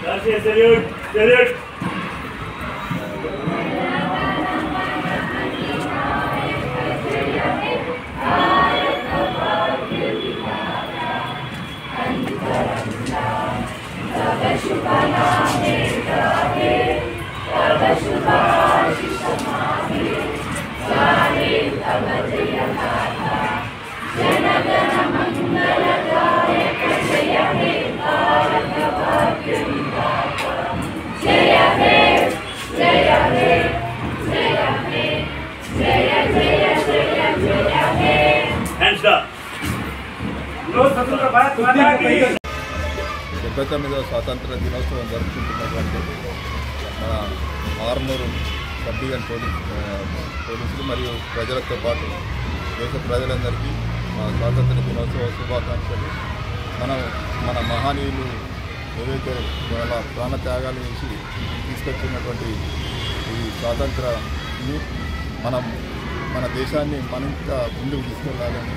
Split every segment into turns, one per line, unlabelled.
Gracias, salute, salute. Hands up.
79వ స్వాతంత్ర దినోత్సవం జరుపుకుంటున్నటువంటి మన ఆర్మూరు సబ్ డివిజన్ పోలీసులు మరియు ప్రజలతో పాటు దేశ ప్రజలందరికీ స్వాతంత్ర దినోత్సవ శుభాకాంక్షలు. మన మహనీయులు ఏదైతే వాళ్ళ ప్రాణత్యాగాలు చేసి తీసుకొచ్చినటువంటి ఈ స్వాతంత్రాన్ని మన దేశాన్ని మరింత ముందుకు తీసుకెళ్లాలని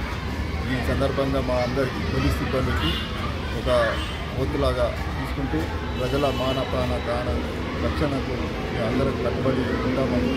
ఈ సందర్భంగా మా అందరికీ పోలీస్ సిబ్బందికి ఒక ఓతులాగా తీసుకుంటూ ప్రజల మాన ప్రాణ దాన రక్షణకు అందరూ కట్టుబడి ఉంటామని